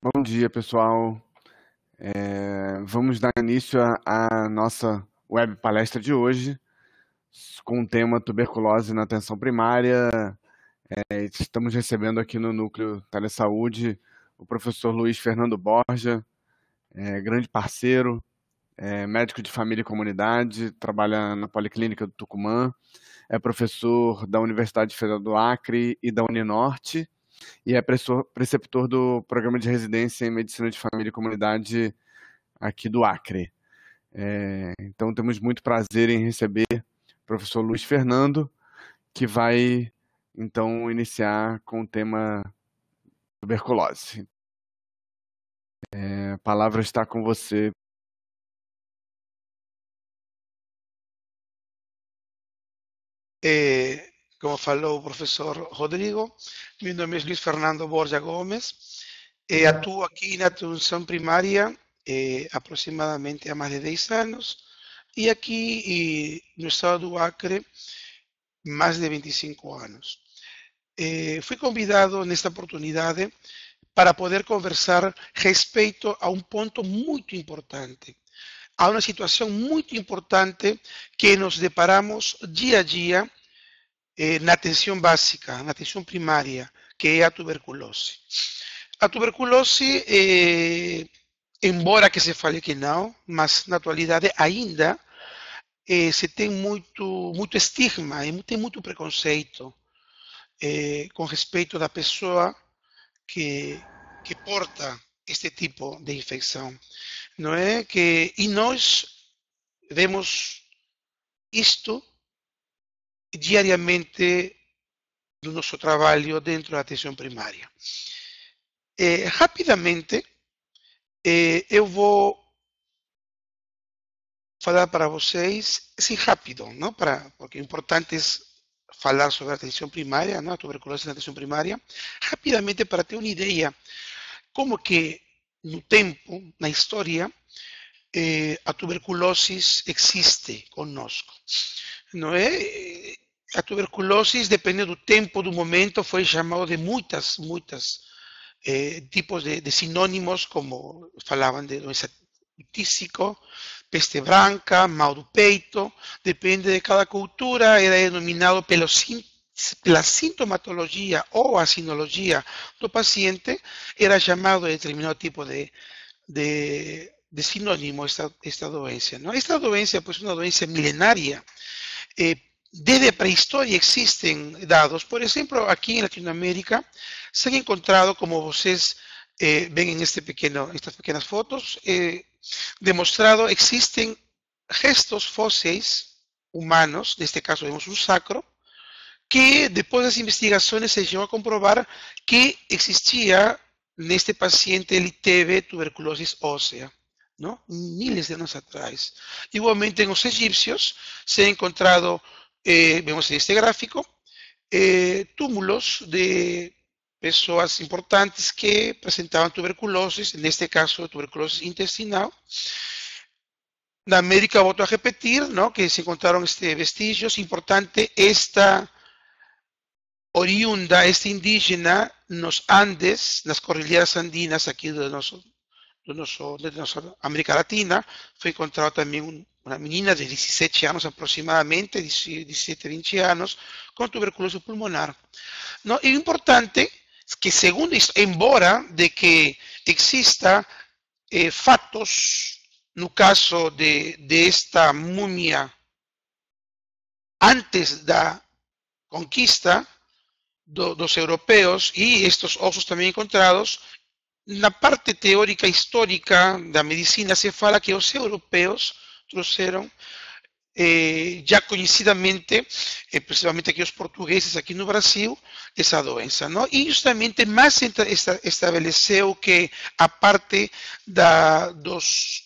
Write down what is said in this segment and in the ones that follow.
Bom dia, pessoal. Vamos dar início à nossa web palestra de hoje, com o tema tuberculose na atenção primária. Estamos recebendo aqui no Núcleo Telesaúde o professor Luiz Fernando Borja, grande parceiro, médico de família e comunidade, trabalha na Policlínica do Tucumã, é professor da Universidade Federal do Acre e da Uninorte, e é preceptor do Programa de Residência em Medicina de Família e Comunidade aqui do Acre. Então, temos muito prazer em receber o professor Luiz Fernando, que vai, então, iniciar com o tema tuberculose. A palavra está com você. Como falou o professor Rodrigo, meu nome é Luiz Fernando Borja Gomes, atuo aqui na atenção primária aproximadamente há mais de 10 anos e aqui no estado do Acre mais de 25 anos. Fui convidado nesta oportunidade para poder conversar respeito a um ponto muito importante, a uma situação muito importante que nos deparamos dia a dia na atenção básica, na atenção primária, que é a tuberculose. A tuberculose, embora que se fale que não, mas na atualidade ainda se tem muito estigma e tem muito preconceito com respeito da pessoa que porta este tipo de infecção, não é? E nós vemos isto diariamente do nosso trabalho dentro da atenção primária. Rapidamente, eu vou falar para vocês, assim rápido, não? Porque o importante é falar sobre a atenção primária, não? A tuberculose na atenção primária, rapidamente para ter uma ideia como que no tempo, na história, a tuberculose existe conosco, não é? A tuberculose, dependendo do tempo, do momento, foi chamado de muitas tipos de sinónimos, como falavam de doença tísico, peste branca, mal do peito, depende de cada cultura, era denominado pela sintomatologia ou a sinologia do paciente, era chamado de determinado tipo de sinónimo esta doença. ¿No? Esta doença, pues, uma doença milenária. Desde a pré-história existem dados, por exemplo, aqui em Latinoamérica se han encontrado, como vocês ven en estas pequeñas fotos, demostrado existen restos fóseis humanos, neste caso vemos um sacro, que depois das investigações se chegou a comprovar que existia neste paciente, ele teve tuberculose óssea, não? Miles de anos atrás. Igualmente, en os egipcios se ha encontrado, vemos en este gráfico, túmulos de pessoas importantes que presentavam tuberculose, neste caso tuberculose intestinal. Na América, volto a repetir, ¿no? Que se encontraron vestígios. Importante, esta oriunda, esta indígena, nos Andes, nas cordilheras andinas aqui de nossa América Latina. Foi encontrado também uma menina de 17 anos aproximadamente, 17, 20 anos, com tuberculose pulmonar. No, e o importante é que, segundo isso, embora de que exista fatos, no caso de esta múmia, antes da conquista dos europeus e estes ossos também encontrados, na parte teórica histórica da medicina se fala que os europeus trouxeram já conhecidamente, principalmente aqui os portugueses aqui no Brasil, essa doença, não? E justamente mais estabeleceu que a parte dos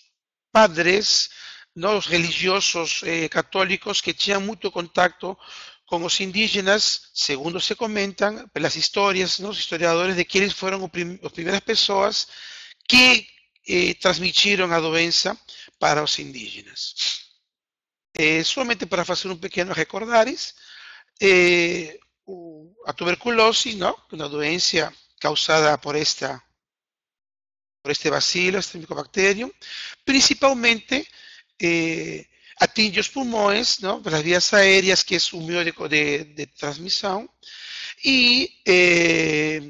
padres, não, os religiosos católicos que tinham muito contato com os indígenas, segundo se comentam pelas histórias, os historiadores, de que eles foram as primeiras pessoas que transmitiram a doença para os indígenas. Somente para fazer um pequeno recordares, a tuberculose, não? Uma doença causada por esta por este bacilo, este Mycobacterium, principalmente atinge os pulmões, não? Pelas vias aéreas, que é o meio de transmissão, e é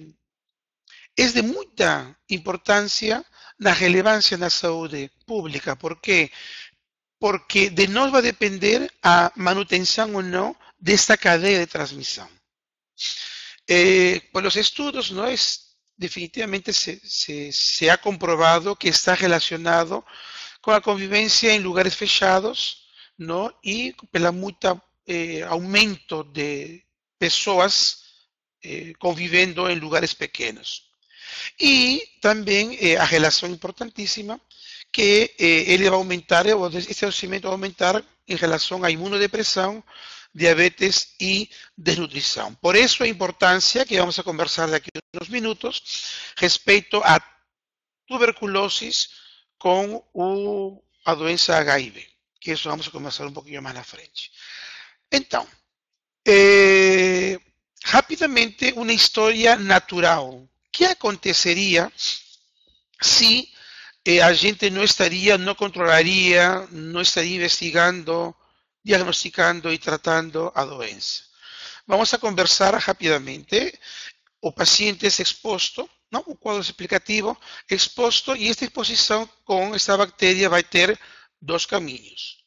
de muita importância na relevância na saúde pública. Por quê? Porque de nós vai depender a manutenção ou não desta cadeia de transmissão. Por los estudos, ¿no? Definitivamente se ha comprobado que está relacionado con la convivencia en lugares fechados, ¿no? Y pela mucho aumento de personas conviviendo en lugares pequeños. Y también a relación importantísima que ele va a aumentar, este crecimiento va a aumentar en relación a inmunodepresión, diabetes y desnutrición. Por eso la importancia que vamos a conversar de aquí unos minutos respecto a tuberculosis con a doença HIV, que eso vamos a conversar un poquillo más na frente. Então, rapidamente uma história natural. O que aconteceria se a gente não controlaria, não estaria investigando, diagnosticando e tratando a doença? Vamos a conversar rapidamente. O paciente é exposto, não? O quadro explicativo exposto, e esta exposição com esta bactéria vai ter dois caminhos: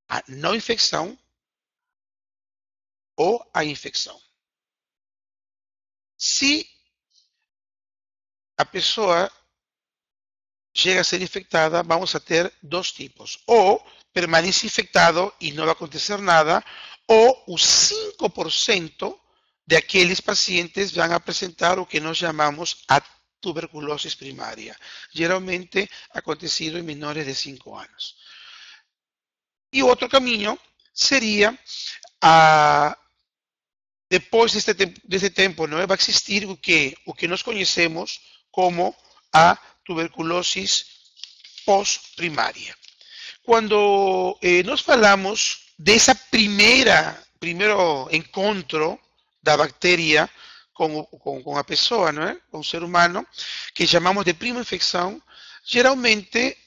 a não infecção ou a infecção. Se a pessoa chega a ser infectada, vamos a ter dois tipos: ou permanece infectado e não vai acontecer nada, ou os 5% de aqueles pacientes vão apresentar o que nós chamamos a tuberculose primária, geralmente acontecido em menores de 5 anos. E o outro caminho seria, depois desse tempo, não vai existir o que nós conhecemos como a tuberculose pós-primária. Quando nós falamos desse primeiro encontro da bactéria com a pessoa, não é? Com o ser humano, que chamamos de prima infecção, geralmente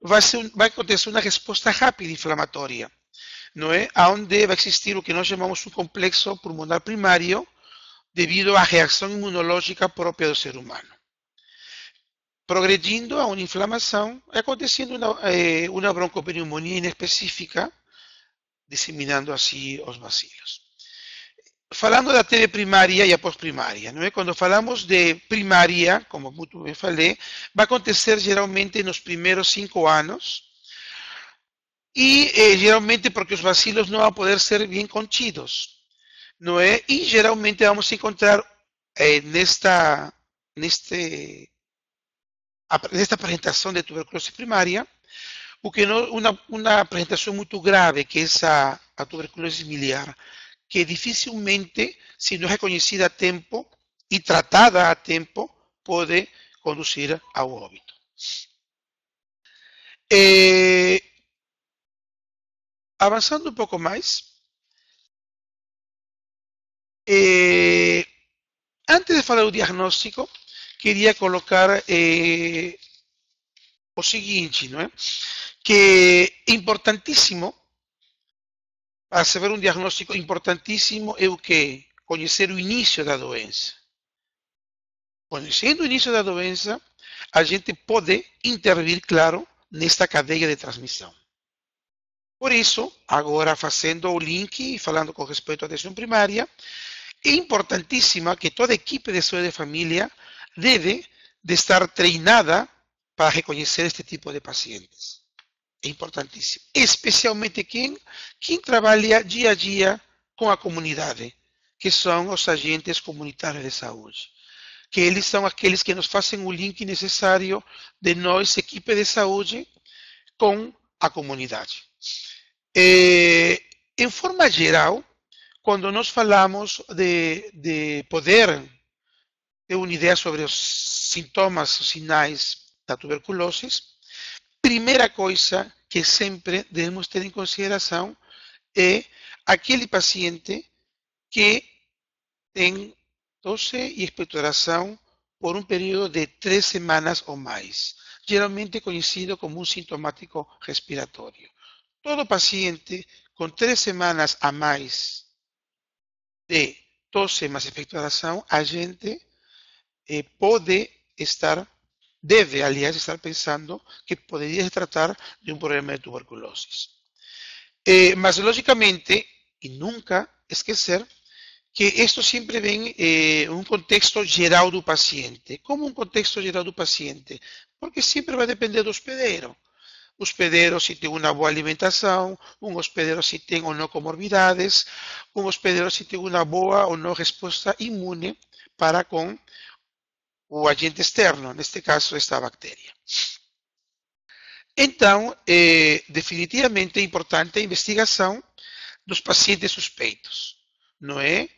vai acontecer uma resposta rápida inflamatória, não é? Onde vai existir o que nós chamamos um complexo pulmonar primário, devido à reação imunológica própria do ser humano, progredindo a uma inflamação, acontecendo uma broncopneumonia inespecífica, disseminando assim os bacilos. Falando da TB primária e a pós-primária, não é? Quando falamos de primária, como muito bem falei, vai acontecer geralmente nos primeiros 5 anos, e geralmente porque os bacilos não vão poder ser bem contidos, não é? E geralmente vamos encontrar nesta apresentação de tuberculose primária, o que uma apresentação muito grave, que é a tuberculose miliar, que dificilmente, se não é reconhecida a tempo e tratada a tempo, pode conduzir ao óbito. Avançando um pouco mais, antes de falar do diagnóstico, queria colocar o seguinte, não é? Que é importantíssimo, para saber um diagnóstico importantíssimo, é o que? Conhecer o início da doença. Conhecendo o início da doença, a gente pode intervir, claro, nesta cadeia de transmissão. Por isso, agora fazendo o link e falando com respeito à atenção primária, é importantíssima que toda a equipe de saúde de família deve de estar treinada para reconhecer este tipo de pacientes. É importantíssimo. Especialmente quem trabalha dia a dia com a comunidade, que são os agentes comunitários de saúde. Que eles são aqueles que nos fazem o link necessário de nós, equipe de saúde, com a comunidade. Em forma geral, quando nós falamos de poder ter uma ideia sobre os sintomas, os sinais da tuberculose, primeira coisa que sempre devemos ter em consideração é aquele paciente que tem tosse e expectoração por un período de 3 semanas o más, geralmente conhecido como un sintomático respiratorio. Todo paciente con 3 semanas a mais de tosse mais expectoração, a gente debe, aliás, estar pensando que podría tratar de un problema de tuberculosis. Mas, lógicamente, y nunca esquecer que esto siempre ven en un contexto geral do paciente. ¿Cómo un contexto geral do paciente? Porque siempre va a depender do hospedeiro. O hospedeiro se tem uma boa alimentação, um hospedeiro se tem ou não comorbidades, um hospedeiro se tem uma boa ou não resposta imune para com o agente externo, neste caso esta bactéria. Então, definitivamente é importante a investigação dos pacientes suspeitos, não é?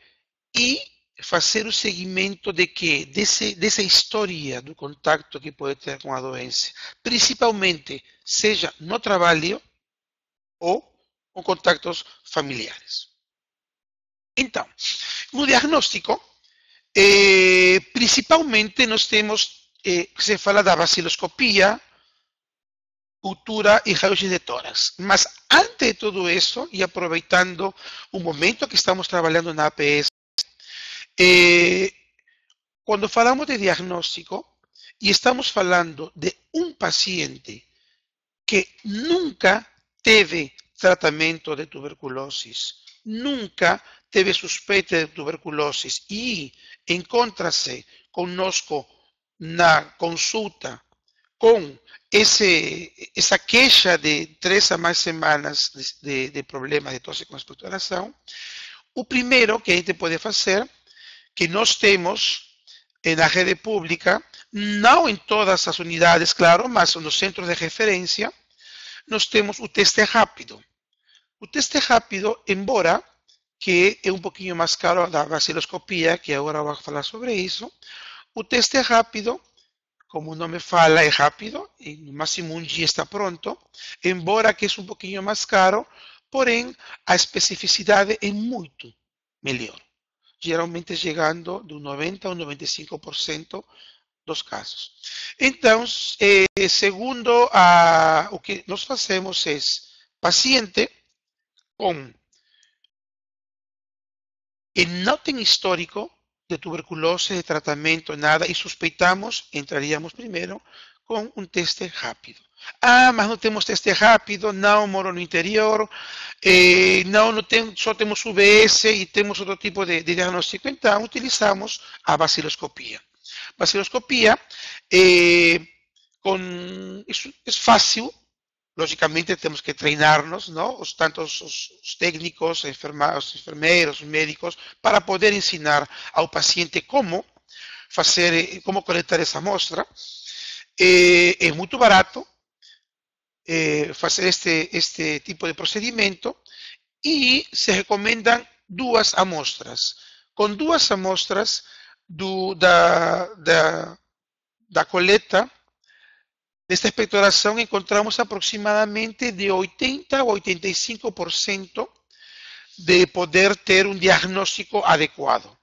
E fazer o seguimento de que dessa história do contato que pode ter com a doença, principalmente seja no trabalho ou com contactos familiares. Então, no diagnóstico, principalmente nós temos, se fala da baciloscopia, cultura e raio-x de tórax. Mas antes de todo isso, e aproveitando o momento que estamos trabalhando na APS, quando falamos de diagnóstico e estamos falando de um paciente que nunca teve tratamento de tuberculose, nunca teve suspeita de tuberculose e encontra-se conosco na consulta com essa queixa de 3 a mais semanas de problemas de tosse com expectoração, o primeiro que a gente pode fazer, que nós temos na rede pública, não em todas as unidades, claro, mas nos centros de referência, nós temos o teste rápido. O teste rápido, embora que é um pouquinho mais caro da baciloscopia, que agora vou falar sobre isso, o teste rápido, como o nome fala, é rápido, e no máximo um dia está pronto, embora que é um pouquinho mais caro, porém a especificidade é muito melhor, geralmente chegando do 90% ao 95% dos casos. Então, segundo o que nós fazemos é paciente que não tem histórico de tuberculose, de tratamento, nada, e suspeitamos, entraríamos primeiro com um teste rápido. Ah, mas não temos teste rápido, não moro no interior, só temos UBS e temos outro tipo de diagnóstico, então utilizamos a baciloscopia. Baciloscopia é fácil, lógicamente temos que treinar-nos, não? Tanto os técnicos, os enfermeiros, os médicos, para poder ensinar ao paciente como coletar essa amostra. É muito barato fazer este tipo de procedimento e se recomendam 2 amostras. Com 2 amostras da coleta desta expectoração, encontramos aproximadamente de 80% a 85% de poder ter um diagnóstico adequado.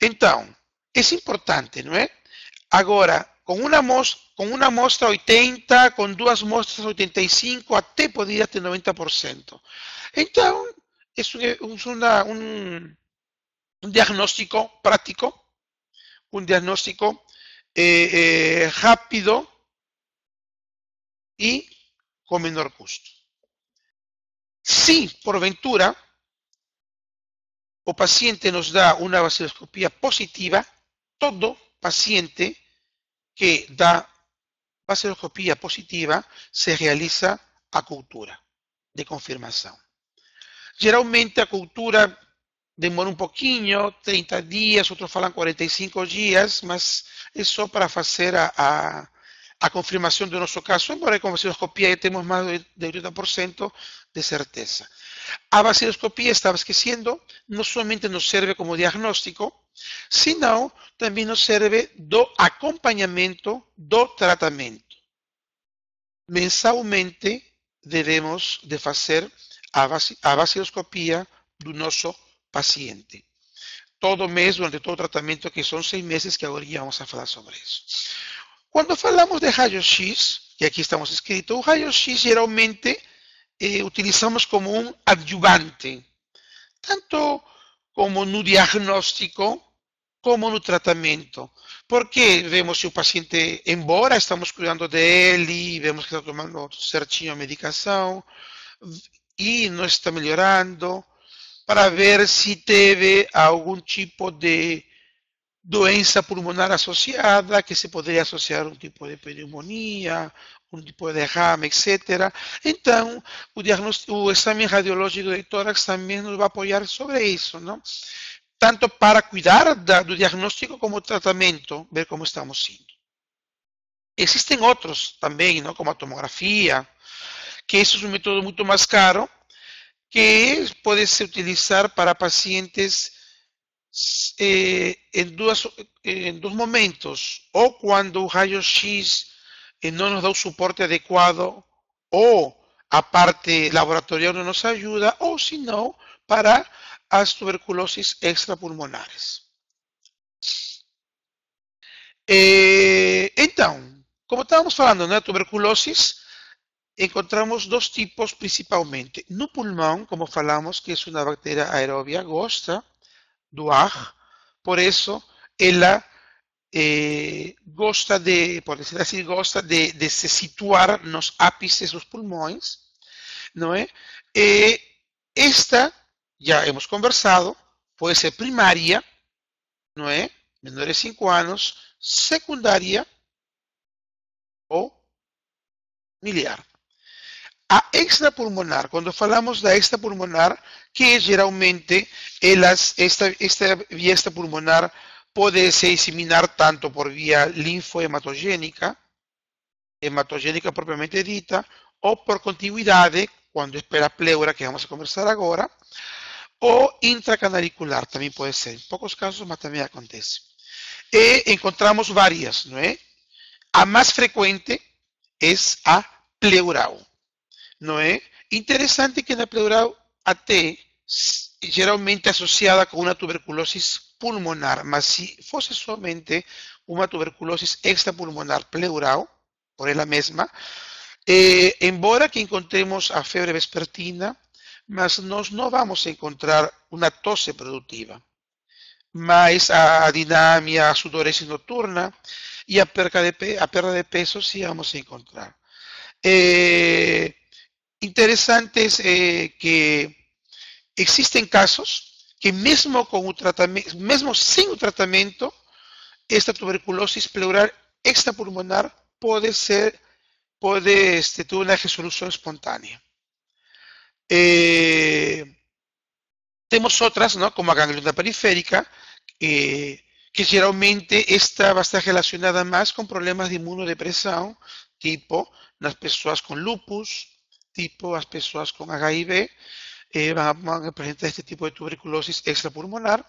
Então, é importante, não é? Agora, com uma amostra 80, com 2 amostras 85, até poderia ter 90%. Então, é um diagnóstico prático, um diagnóstico rápido e com menor custo. Se, porventura, o paciente nos dá uma baciloscopia positiva, todo paciente que dá baciloscopia positiva se realiza a cultura de confirmação. Geralmente a cultura demora um pouquinho, 30 dias, outros falam 45 dias, mas é só para fazer a confirmação do nosso caso, embora com a baciloscopia temos mais de 80% de certeza. A baciloscopia, estava esquecendo, não somente nos serve como diagnóstico, senão também nos serve do acompanhamento do tratamento. Mensalmente devemos de fazer a baciloscopia do nosso paciente. todo mês, durante todo o tratamento, que são 6 meses, que agora vamos a falar sobre isso. Quando falamos de raio-x, que aqui estamos escrito, o raio-x geralmente utilizamos como um adjuvante, tanto como no diagnóstico como no tratamento. Porque vemos se o paciente, embora estamos cuidando dele, vemos que está tomando certinho a medicação e não está melhorando, para ver se teve algum tipo de doença pulmonar associada, que se poderia associar a um tipo de pneumonia, um tipo de derrame, etc. Então, o exame radiológico de tórax também nos vai apoiar sobre isso, não? Tanto para cuidar do diagnóstico como do tratamento, ver como estamos indo. Existem outros também, não? Como a tomografia, que isso é um método muito mais caro, que pode se utilizar para pacientes em dois momentos, ou quando o raio-x não nos dá o suporte adequado, ou a parte laboratorial não nos ajuda, ou se não, para as tuberculoses extrapulmonares. Então, como estávamos falando, né, tuberculoses, encontramos dois tipos principalmente. No pulmão, como falamos, que é uma bactéria aeróbia, gosta do ar, por isso ela gosta de, por decir assim, gosta de se situar nos ápices dos pulmões, não é? Esta, já hemos conversado, pode ser primária, não é? Menores de 5 anos, secundária ou miliar. A extrapulmonar, quando falamos da extrapulmonar, que geralmente esta via extrapulmonar pode se disseminar tanto por via linfohematogênica, hematogênica propriamente dita, ou por contiguidade, quando é pela pleura, que vamos a conversar agora, ou intracanalicular, também pode ser. Em poucos casos, mas também acontece. E encontramos várias, não é? A mais frequente é a pleural. Não é? Interessante que na pleural até geralmente associada com uma tuberculose pulmonar, mas se fosse somente uma tuberculose extrapulmonar pleural, por ela mesma, embora que encontremos a febre vespertina, mas nós não vamos encontrar uma tosse produtiva, mas a dinâmia, a sudorese noturna e a perda de peso sim vamos encontrar. Interessante que existem casos que mesmo com o tratamento, mesmo sem o tratamento, esta tuberculose pleural extrapulmonar pode ter uma resolução espontânea. Temos outras, não? Como a ganglioma periférica, que geralmente esta vai estar relacionada mais com problemas de imunodepressão, tipo nas pessoas com lupus, tipo as pessoas com HIV, vão apresentar este tipo de tuberculose extrapulmonar.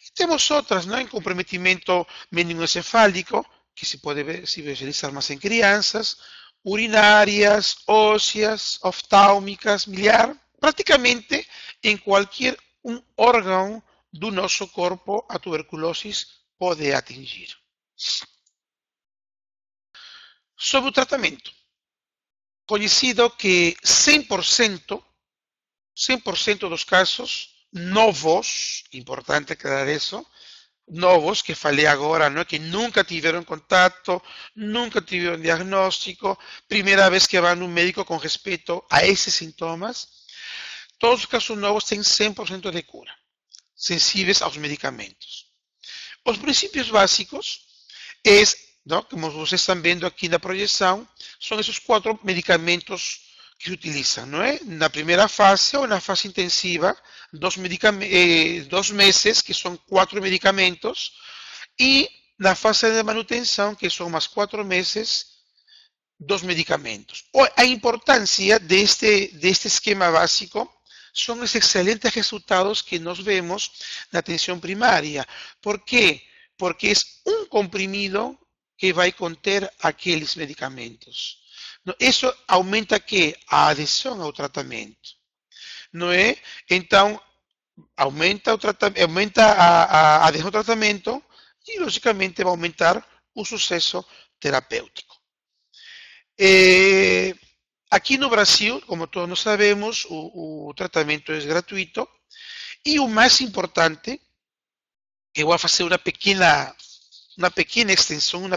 E temos outras, não? Em comprometimento meningoencefálico, que se pode se visualizar mais em crianças, urinárias, ósseas, oftálmicas, miliar, praticamente em qualquer um órgão do nosso corpo a tuberculose pode atingir. Sobre o tratamento. Conhecido que 100% dos casos novos, importante aclarar isso, novos, que falei agora, não? Que nunca tiveram contato, nunca tiveram diagnóstico, primeira vez que vão no médico com respeito a esses sintomas, todos os casos novos têm 100% de cura, sensíveis aos medicamentos. Os princípios básicos, não? Como vocês estão vendo aqui na projeção, são esses 4 medicamentos que se utilizam, não é? Na primeira fase ou na fase intensiva, 2 meses, que são 4 medicamentos, e na fase de manutenção, que são mais 4 meses, 2 medicamentos. A importância deste esquema básico são os excelentes resultados que nós vemos na atenção primária. Por quê? Porque é um comprimido que vai conter aqueles medicamentos. Isso aumenta que a adesão ao tratamento, não é? Então, aumenta a adesão ao tratamento e, logicamente, vai aumentar o sucesso terapêutico. Aqui no Brasil, como todos nós sabemos, o tratamento é gratuito e o mais importante, eu vou fazer uma pequena extensão,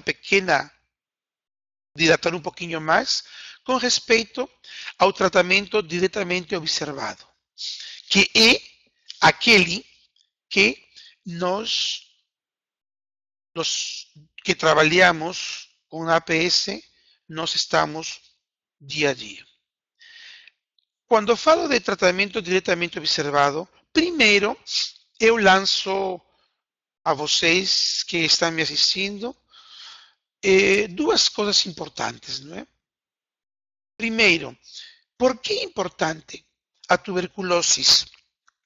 dilatar um pouquinho mais, com respeito ao tratamento diretamente observado, que é aquele que nós que trabalhamos com a APS, nós estamos dia a dia. Quando falo de tratamento diretamente observado, primeiro eu lanço a vocês que estão me assistindo duas coisas importantes, não é? Primeiro, por que é importante a tuberculose?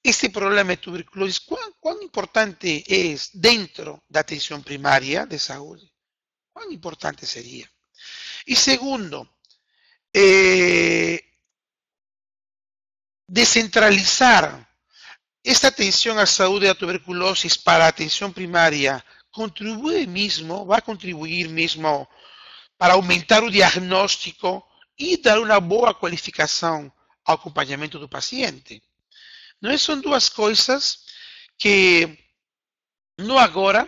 Este problema de tuberculose, quão importante é dentro da atenção primária de saúde? Quão importante seria? E segundo, descentralizar esta atenção à saúde da tuberculose para a atenção primária vai contribuir mesmo para aumentar o diagnóstico e dar uma boa qualificação ao acompanhamento do paciente. Não são duas coisas que, não agora,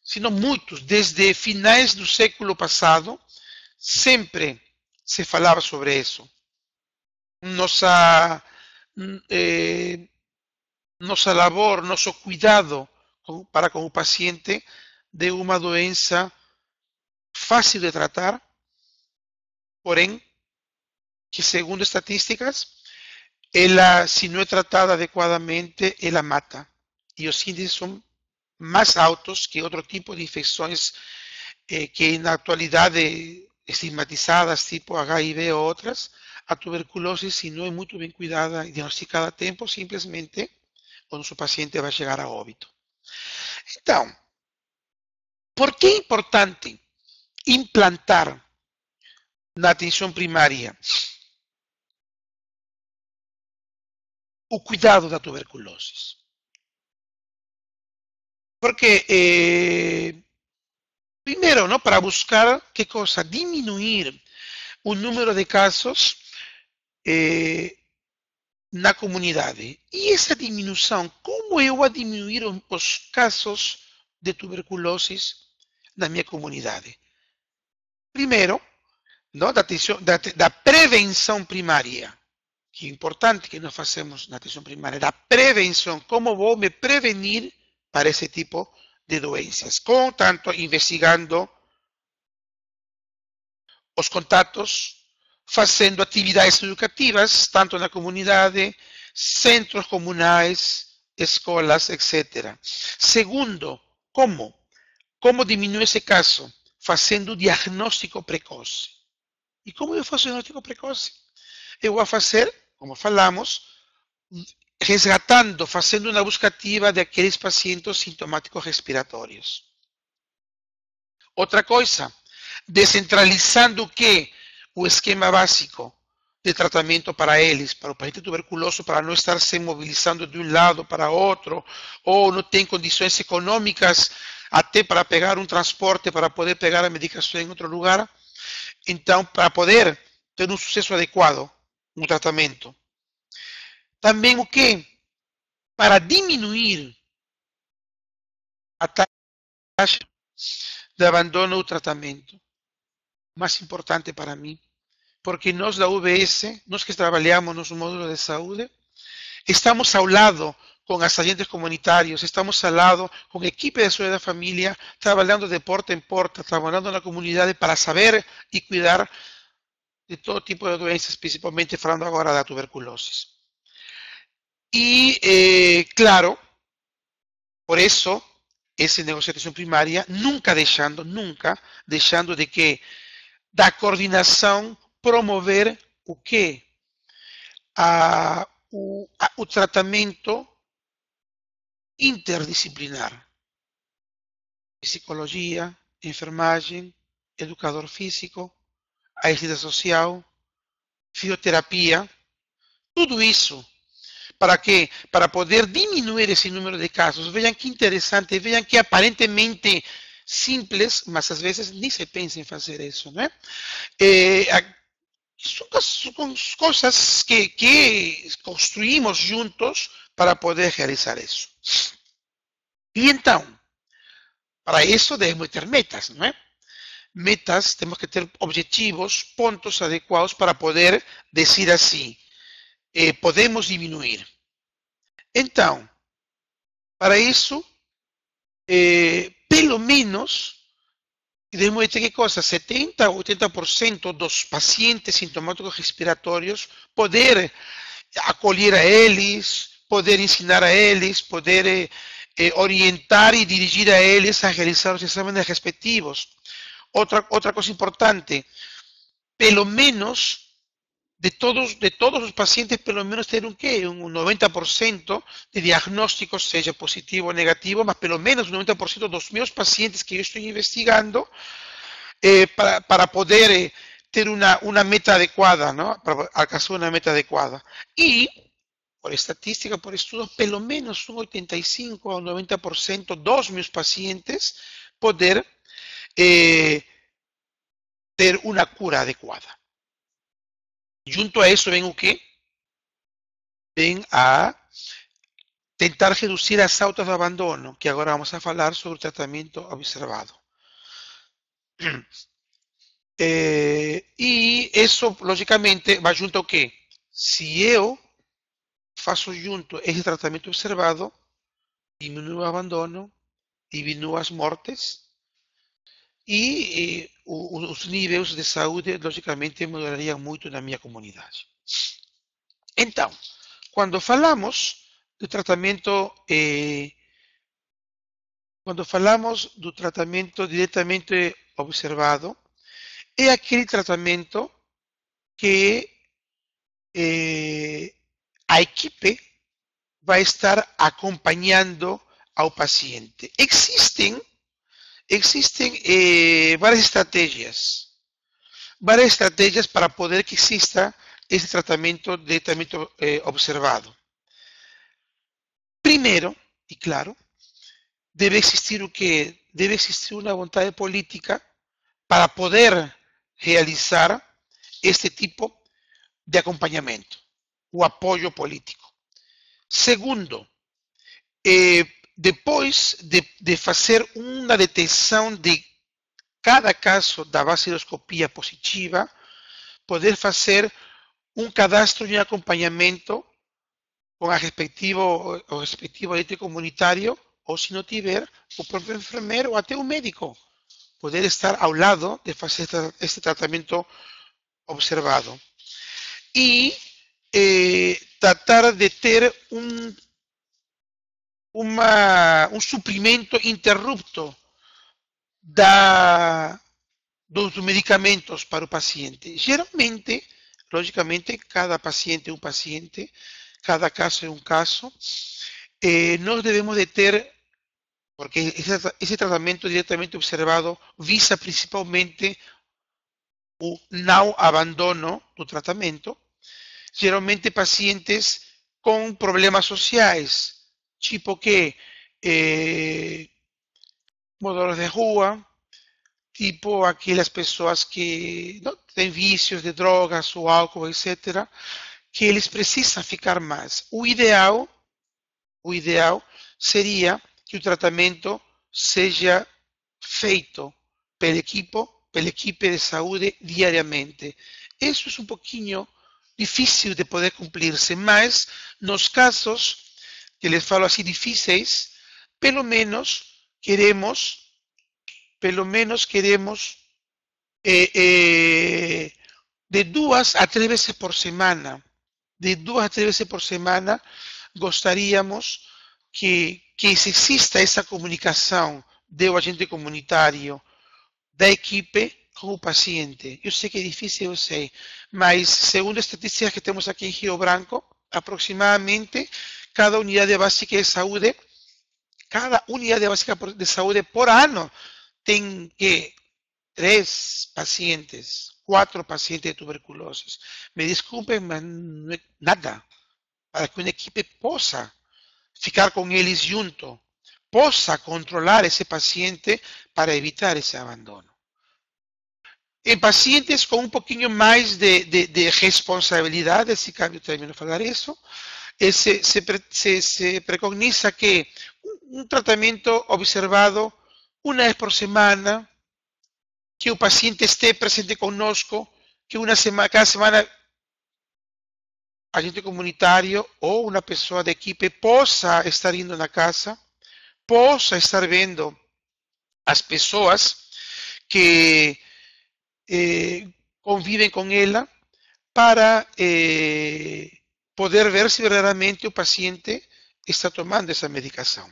sino muitos, desde finais do século passado, sempre se falava sobre isso. Nossa labor, nosso cuidado para com o paciente de uma doença fácil de tratar, porém, que segundo estatísticas, ela, se não é tratada adequadamente, ela mata. E os índices são mais altos que outro tipo de infecções que na atualidade estigmatizadas, tipo HIV ou outras. A tuberculose, se não é muito bem cuidada e diagnosticada a tempo, simplesmente o nosso paciente vai chegar a óbito. Então, por que é importante implantar na atenção primária o cuidado da tuberculose? Porque, primeiro, ¿no? Para buscar, ¿qué cosa? Disminuir o número de casos na comunidade. E essa diminuição, como eu vou diminuir os casos de tuberculose na minha comunidade? Primeiro, não, da prevenção primária, que é importante que nós façamos na atenção primária, da prevenção, como vou me prevenir para esse tipo de doenças, com tanto investigando os contatos, fazendo atividades educativas, tanto na comunidade, centros comunais, escolas, etc. Segundo, como diminuir esse caso? Fazendo diagnóstico precoce. E como eu faço diagnóstico precoce? Eu vou fazer, como falamos, resgatando, fazendo uma busca ativa daqueles pacientes sintomáticos respiratórios. Outra coisa, descentralizando o que? O esquema básico de tratamento para eles, para o paciente tuberculoso, para não estar se mobilizando de um lado para outro, ou não tem condições econômicas até para pegar um transporte, para poder pegar a medicação em outro lugar. Então, para poder ter um sucesso adequado no tratamento. Também o que? Para diminuir a taxa de abandono do tratamento. Mais importante para mim, porque nós da UBS, nós que trabalhamos no módulo de saúde, estamos ao lado com os agentes comunitários, estamos ao lado com a equipe de saúde da família, trabalhando de porta em porta, trabalhando na comunidade para saber e cuidar de todo tipo de doenças, principalmente falando agora da tuberculose. E, claro, por isso, esse negócio de atenção primária, nunca deixando de que da coordenação promover o quê? O tratamento interdisciplinar. Psicologia, enfermagem, educador físico, assistência social, fisioterapia, tudo isso ¿Para qué? Para poder disminuir ese número de casos. Vean qué interesante, vean que aparentemente simples, mas às vezes ni se pensa en hacer eso, ¿no? Son cosas que construimos juntos para poder realizar eso. E então, para isso devemos ter metas, não é? Metas, temos que ter objetivos, pontos adequados para poder dizer assim, podemos diminuir. Então, para isso, pelo menos, devemos ter que coisa, 70 a 80% dos pacientes sintomáticos respiratórios, poder acolher a eles, poder ensinar a eles, poder orientar e dirigir a eles a realizar os exames respectivos. Outra coisa importante, pelo menos de todos os pacientes, pelo menos ter um 90% de diagnóstico, seja positivo ou negativo, mas pelo menos 90% dos meus pacientes que eu estou investigando, para poder ter uma meta adequada, ¿no? Para alcançar uma meta adequada. E, por estatística, por estudos, pelo menos um 85 a 90% dos meus pacientes poder ter uma cura adequada. Junto a isso vem o quê? Vem a tentar reduzir as altas de abandono, que agora vamos a falar sobre o tratamento observado. E isso, logicamente, vai junto ao quê? Se eu faço junto esse tratamento observado, diminuo o abandono, diminuo as mortes e os níveis de saúde, logicamente, melhorariam muito na minha comunidade. Então, quando falamos do tratamento, diretamente observado, é aquele tratamento que a equipe vai estar acompanhando ao paciente. Existem várias estratégias para poder que exista esse tratamento diretamente observado. Primeiro, e claro, deve existir o quê? Deve existir uma vontade política para poder realizar este tipo de acompanhamento, o apoio político. Segundo, depois de fazer uma detecção de cada caso da baciloscopia positiva, poder fazer um cadastro de acompanhamento com o respectivo ente comunitário, ou se não tiver, o próprio enfermeiro ou até o médico, poder estar ao lado de fazer este tratamento observado. E tratar de ter um suprimento interrupto dos medicamentos para o paciente. Geralmente, logicamente, cada paciente é um paciente, cada caso é um caso. Nós devemos de ter, porque esse tratamento diretamente observado visa principalmente o não abandono do tratamento, geralmente pacientes com problemas sociais, tipo que moradores de rua, tipo aquelas pessoas que não têm vícios de drogas ou álcool, etc., que eles precisam ficar mais. O ideal seria que o tratamento seja feito pela equipe de saúde diariamente. Isso é um pouquinho difícil de poder cumprir-se, mas nos casos que les falo assim difíceis, pelo menos queremos de 2 a 3 vezes por semana. De 2 a 3 vezes por semana gostaríamos que exista essa comunicação do agente comunitário, da equipe com o paciente. Eu sei que é difícil, eu sei, mas segundo as estatísticas que temos aqui em Rio Branco, aproximadamente cada unidade básica de saúde por ano tem que 3 pacientes, 4 pacientes de tuberculose. Me desculpem, mas não é nada. para que uma equipe possa ficar com eles junto, possa controlar esse paciente para evitar esse abandono. Em pacientes com um pouquinho mais de responsabilidade, se cabe o término falar isso, se preconiza que um tratamento observado uma vez por semana, que o paciente esteja presente conosco, que cada semana agente comunitário ou uma pessoa da equipe possa estar indo na casa, possa estar vendo as pessoas que convivem com ela, para poder ver se verdadeiramente o paciente está tomando essa medicação.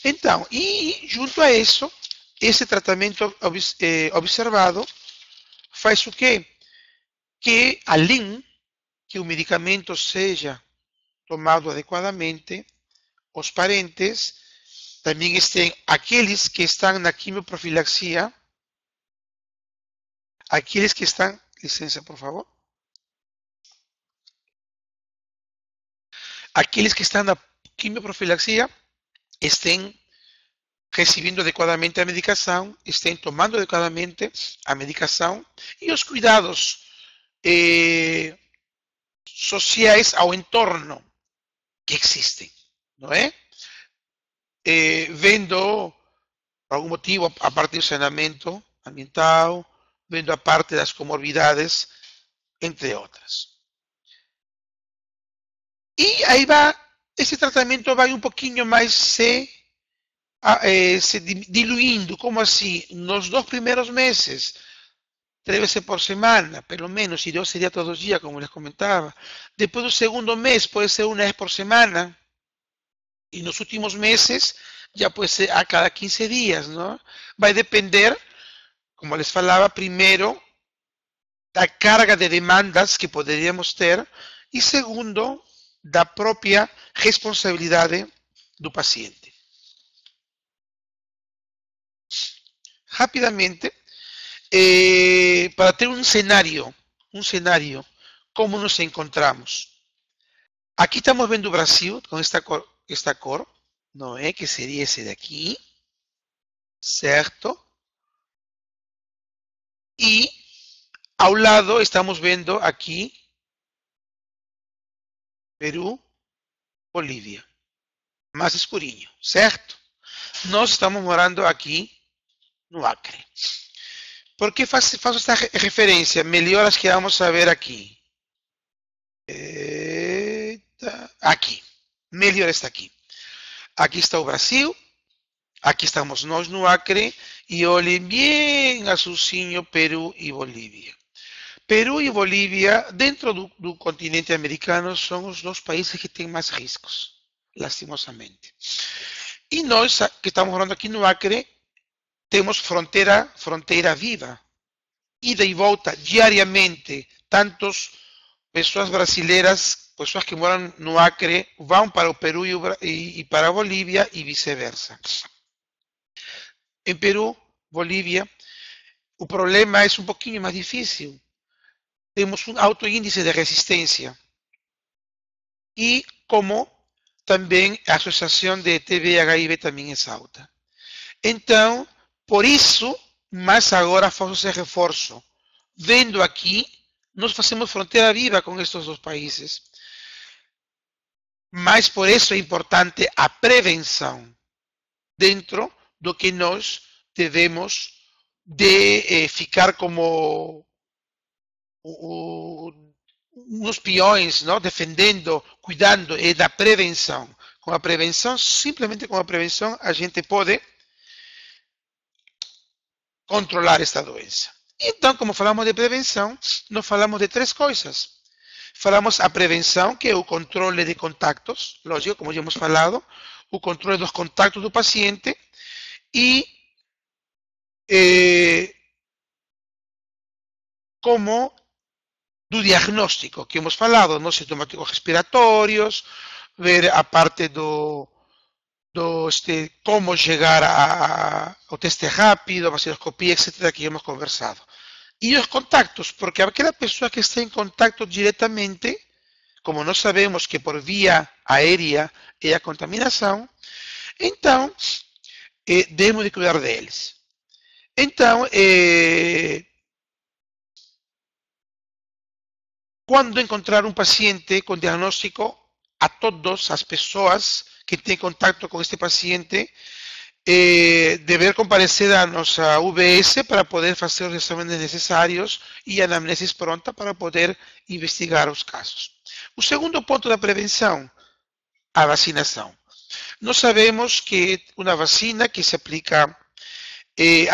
Então, e junto a isso, esse tratamento observado faz o quê? Que além que o medicamento seja tomado adequadamente, os parentes também estão, aqueles que estão na quimioprofilaxia, aqueles que estão, licença por favor, aqueles que estão na quimioprofilaxia estão recebendo adequadamente a medicação, estão tomando adequadamente a medicação e os cuidados sociais ao entorno que existem, não é? Vendo, por algum motivo, a parte do saneamento ambiental, vendo a parte das comorbidades, entre outras. E aí vai, esse tratamento vai um pouquinho mais se diluindo, como assim? Nos 2 primeiros meses, 3 vezes por semana, pelo menos, e 2 seria todos os dias, como les comentava. Depois do segundo mês, pode ser uma vez por semana. E nos últimos meses, já pode ser a cada 15 dias, não? Vai depender, como les falava, primeiro, da carga de demandas que poderíamos ter, e segundo, da própria responsabilidade do paciente. Rapidamente, para ter um cenário, como nos encontramos. Aqui estamos vendo o Brasil com esta cor, não é? Que seria esse daqui, certo? E ao lado estamos vendo aqui Peru, Bolívia, mais escurinho, certo? Nós estamos morando aqui no Acre. Por que faço esta referência? Melhoras que vamos a ver aqui. Aqui. Melhor está aqui. Aqui está o Brasil. Aqui estamos nós no Acre. E olhem bem azulzinho Peru e Bolívia. Peru e Bolívia, dentro do continente americano, são os 2 países que têm mais riscos, lastimosamente. E nós, que estamos morando aqui no Acre, temos fronteira viva, ida e volta diariamente. Tantos pessoas brasileiras, pessoas que moram no Acre, vão para o Peru e para a Bolívia e vice-versa. Em Peru, Bolívia, o problema é um pouquinho mais difícil. Temos um alto índice de resistência. E como também a associação de TB-HIV também é alta. Então, por isso, mas agora faço esse reforço. Vendo aqui, nós fazemos fronteira viva com estes 2 países. Mas por isso é importante a prevenção dentro do que nós devemos de ficar como uns peões, não? Defendendo, cuidando, e da prevenção. Com a prevenção, simplesmente com a prevenção, a gente pode controlar esta doença. Então, como falamos de prevenção, nós falamos de 3 coisas. Falamos a prevenção, que é o controle de contactos, lógico, como já hemos falado, o controle dos contactos do paciente e como do diagnóstico, que hemos falado, nos sintomáticos respiratórios, ver a parte como chegar ao teste rápido, a vaciloscopia, etcétera, que hemos conversado. E os contactos, porque aquela pessoa que está em contacto diretamente como nós sabemos que por via aérea é a contaminação, então devemos de cuidar deles. Então, quando encontrar um paciente com diagnóstico, a todas as pessoas que têm contato com este paciente, dever comparecer a nossa UBS para poder fazer os exames necessários e a anamnesis pronta para poder investigar os casos. O segundo ponto da prevenção, a vacinação. Nós sabemos que uma vacina que se aplica é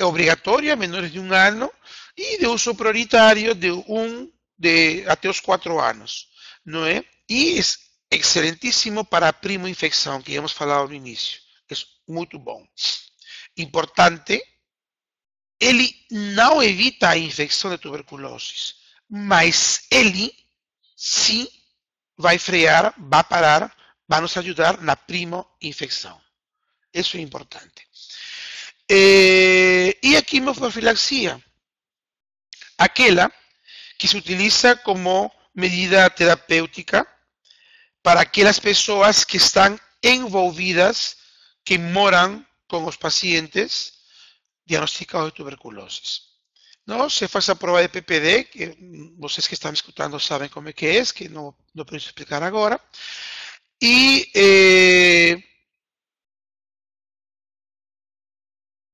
obrigatória a menores de 1 ano e de uso prioritário até os 4 anos, não é? E é excelentíssimo para a primo-infecção, que hemos falado no início. É muito bom. Importante, ele não evita a infecção de tuberculose, mas ele sim vai frear, vai parar, vai nos ajudar na primo-infecção. Isso é importante. E a quimioprofilaxia, aquela que se utiliza como medida terapêutica para aquelas pessoas que estão envolvidas, que moram com os pacientes diagnosticados de tuberculose. Não, se faz a prova de PPD, que vocês que estão me escutando sabem como é, que não preciso explicar agora. E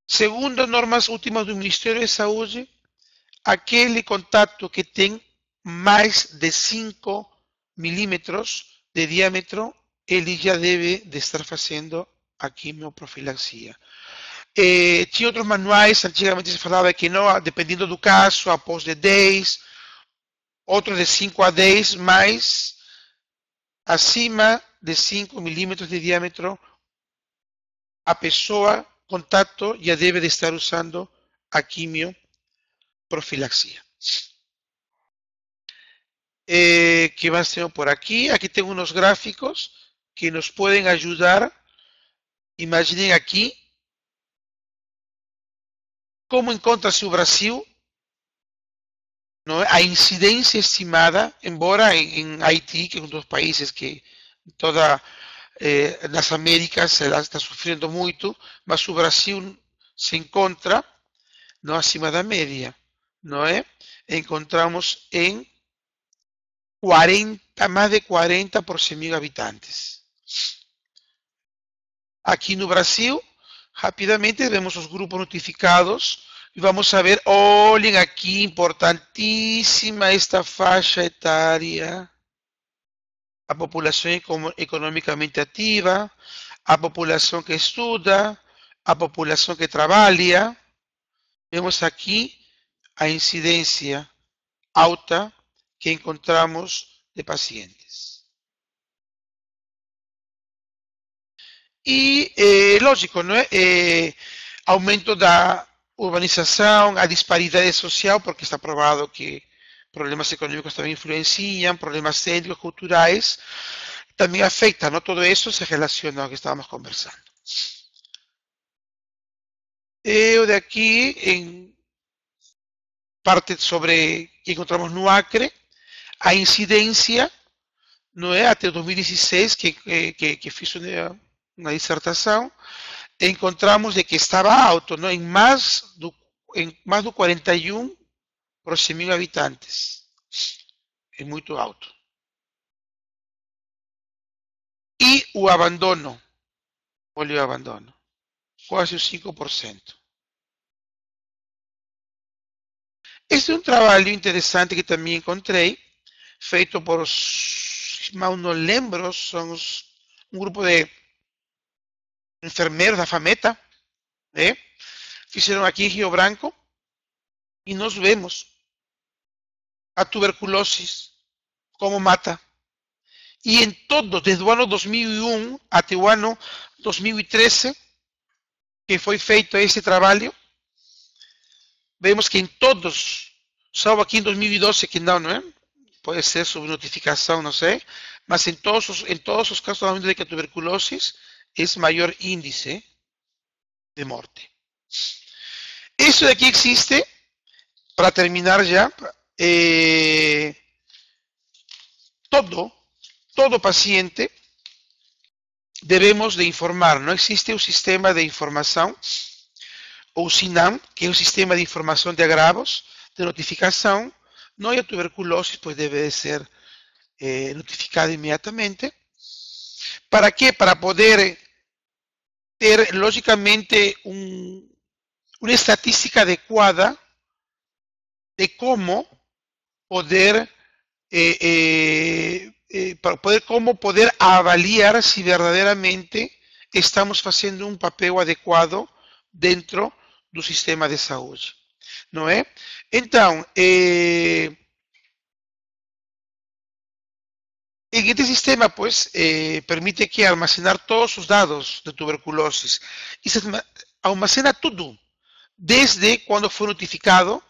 segundo as normas últimas do Ministério da Saúde, aquele contato que tem mais de 5 milímetros de diâmetro, ele já deve de estar fazendo a quimioprofilaxia. Tinha outros manuais, antigamente se falava que não, dependendo do caso, após de 10, outros de 5 a 10, mas acima de 5 milímetros de diâmetro, a pessoa, contato, já deve de estar usando a quimioprofilaxia. Que mais tenho por aqui? Aqui tenho uns gráficos que nos podem ajudar. Imaginem aqui como encontra-se o Brasil, não é? A incidência estimada, embora em Haiti, que é um dos países que nas Américas ela está sofrendo muito, mas o Brasil se encontra não acima da média, não é? Encontramos em 40, mais de 40 por 100 mil habitantes. Aqui no Brasil, rapidamente vemos os grupos notificados e vamos a ver, olhem aqui, importantíssima esta faixa etária, a população economicamente ativa, a população que estuda, a população que trabalha. Vemos aqui a incidência alta que encontramos de pacientes. E, lógico, não é? Aumento da urbanização, a disparidade social, porque está provado que problemas econômicos também influenciam, problemas étnicos, culturais, também afetam, não? Todo isso se relaciona ao que estávamos conversando. Eu daqui, em parte sobre que encontramos no Acre, a incidência, não é? Até 2016, que fiz uma dissertação, encontramos de que estava alto, não? Em mais do 41 por 100 mil habitantes. É muito alto. E o abandono, olha o abandono, quase o 5%. Este é um trabalho interessante que também encontrei, feito por os irmãos, não lembro, são um grupo de enfermeiros da FAMETA, né? Fizeram aqui em Rio Branco, e nós vemos a tuberculose como mata. E em todos, desde o ano 2001 até o ano 2013, que foi feito esse trabalho, vemos que em todos, salvo aqui em 2012, que não é? Pode ser sob notificação, não sei, mas em todos os casos de que a tuberculose é maior índice de morte. Isso daqui existe, para terminar já, todo paciente debemos de informar. Não existe um sistema de informação, ou SINAM, que é um sistema de informação de agravos, de notificação. Não é a tuberculose, pois deve ser notificada imediatamente. ¿Para quê? Para poder ter, logicamente, uma estatística adequada de como poder como poder avaliar se verdadeiramente estamos fazendo um papel adequado dentro do sistema de saúde, não é? Então, este sistema, pues, permite que almacenar todos os dados de tuberculose e se almacena tudo, desde quando foi notificado,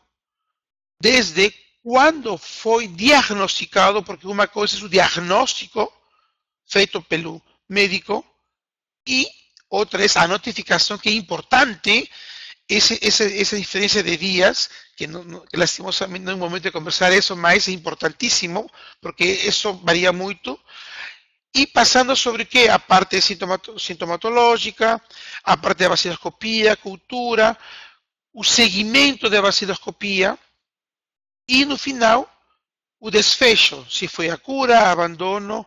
desde quando foi diagnosticado, porque uma coisa é o diagnóstico feito pelo médico e outra é a notificação, que é importante, essa diferença de dias, que lastimosamente não é o momento de conversar isso, mas é importantíssimo, porque isso varia muito. E passando sobre o que? A parte sintomatológica, a parte da vaciloscopia, a cultura, o seguimento da vaciloscopia e, no final, o desfecho, se foi a cura, abandono,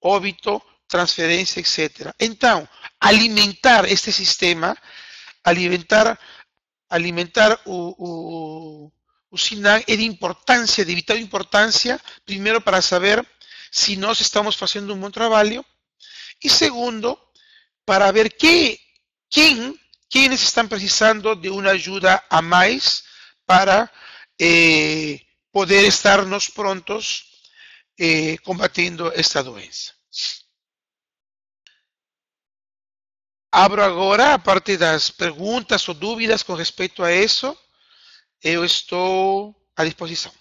óbito, transferência, etc. Então, alimentar este sistema, alimentar o SINAM é de importância, de vital importância, primeiro para saber se nós estamos fazendo um bom trabalho e segundo, para ver quem estão precisando de uma ajuda a mais para poder estarmos prontos combatendo esta doença. Abro agora a parte das perguntas ou dúvidas com respeito a isso. Eu estou à disposição.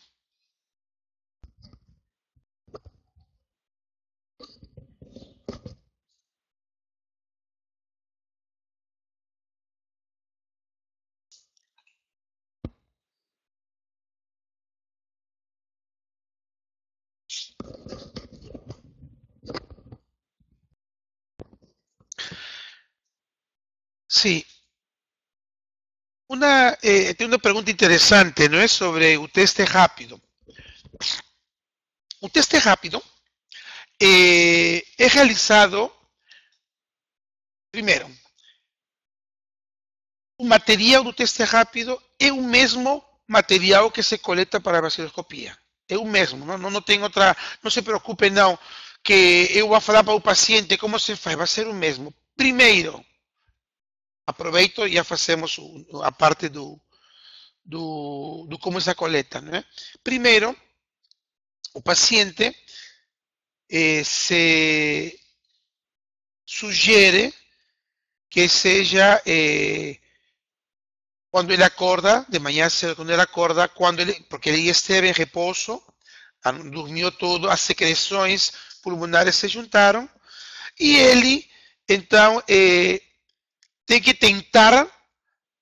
Sí. Tem uma pergunta interessante, não é? Sobre o teste rápido. O teste rápido é realizado, primeiro, o material do teste rápido é o mesmo material que se coleta para a vaciloscopia. É o mesmo, não tem outra, não se preocupe não, que eu vou falar para o paciente como se faz, vai ser o mesmo. Primeiro, aproveito e já fazemos a parte do como se coleta, né? Primeiro, o paciente se sugere que seja quando ele acorda, de manhã cedo, quando ele acorda, porque ele esteve em repouso, dormiu todo, as secreções pulmonares se juntaram, e ele, então, tem que tentar,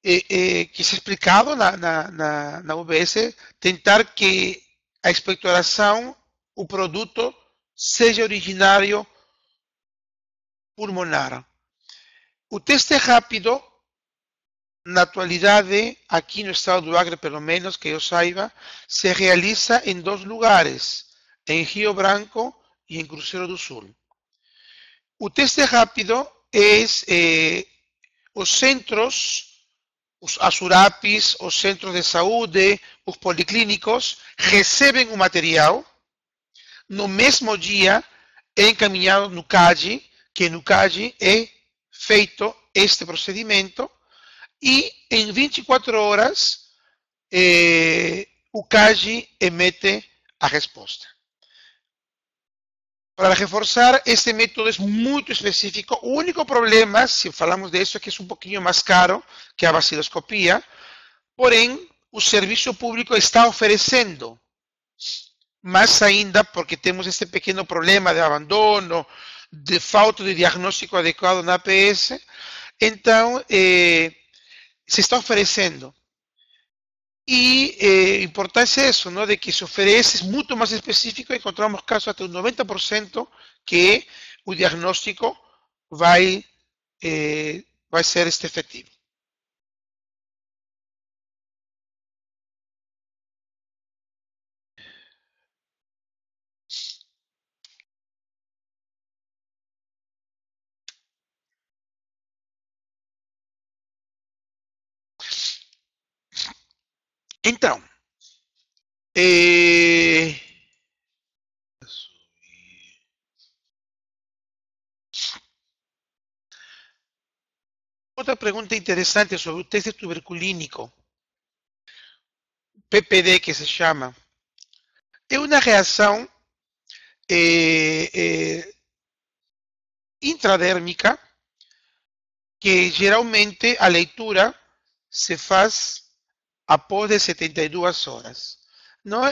que é explicado na UBS, tentar que a expectoração, o produto, seja originário pulmonar. O teste rápido, na atualidade, aqui no estado do Acre, pelo menos, que eu saiba, se realiza em dois lugares, em Rio Branco e em Cruzeiro do Sul. O teste rápido é os centros, as URAPs, os centros de saúde, os policlínicos, recebem o material, no mesmo dia é encaminhado no CAGI, que no CAGI é feito este procedimento, e em 24 horas o CAGI emite a resposta. Para reforçar, este método é muito específico. O único problema, se falamos disso, é que é um pouquinho mais caro que a vaciloscopia, porém, o serviço público está oferecendo, mais ainda porque temos este pequeno problema de abandono, de falta de diagnóstico adequado na APS, então, se está oferecendo. E importância é isso, não? De que se oferece muito mais específico, encontramos casos até um 90% que o diagnóstico vai, vai ser efetivo. Então, outra pergunta interessante sobre o teste tuberculínico, PPD que se chama, é uma reação intradérmica que geralmente a leitura se faz após de 72 horas. Não?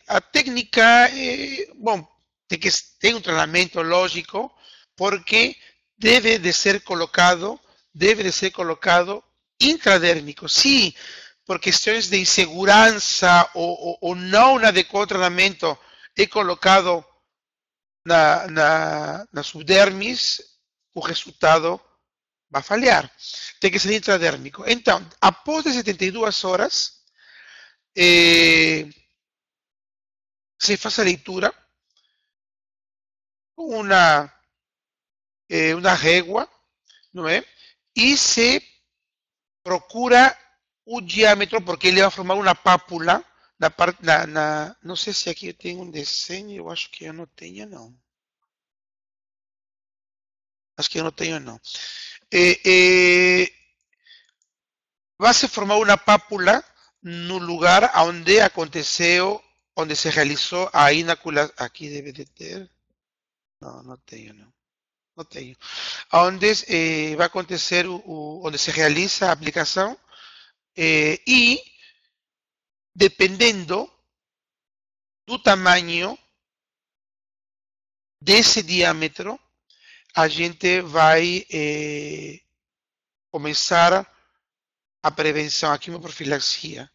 A técnica, bom, tem um treinamento lógico, porque deve de ser colocado intradérmico. Se por questões de insegurança ou não adequado tratamento é colocado na subdermis, o resultado vai falhar. Tem que ser intradérmico. Então, após de 72 horas, se faz a leitura com uma régua, não é? E se procura o diâmetro, porque ele vai formar uma pápula na parte, não sei se aqui tem um desenho, eu acho que eu não tenho, não. Acho que eu não tenho, não. Vai se formar uma pápula no lugar onde aconteceu, onde se realizou a inoculação. Aqui deve de ter. Não, não tenho, não. Não tenho. Onde vai acontecer, onde se realiza a aplicação e, dependendo do tamanho desse diâmetro, a gente vai começar a prevenção, a quimioprofilaxia.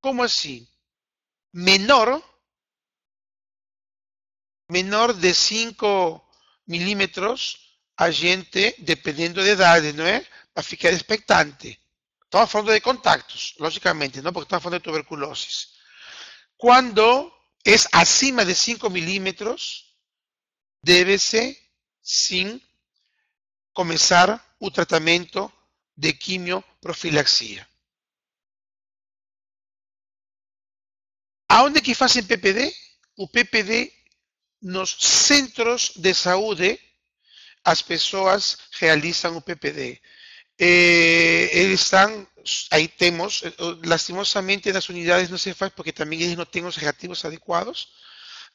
Como assim? Menor de 5 milímetros, a gente, dependendo da idade, não é? Vai ficar expectante. Estamos falando de contactos, logicamente, não? Porque estamos falando de tuberculose. Quando é acima de 5 milímetros, deve-se, sim, começar o tratamento de quimioprofilaxia. Aonde que fazem PPD? O PPD nos centros de saúde, as pessoas realizam o PPD. Eles estão, aí temos, lastimosamente nas unidades não se faz porque também eles não têm os reativos adequados,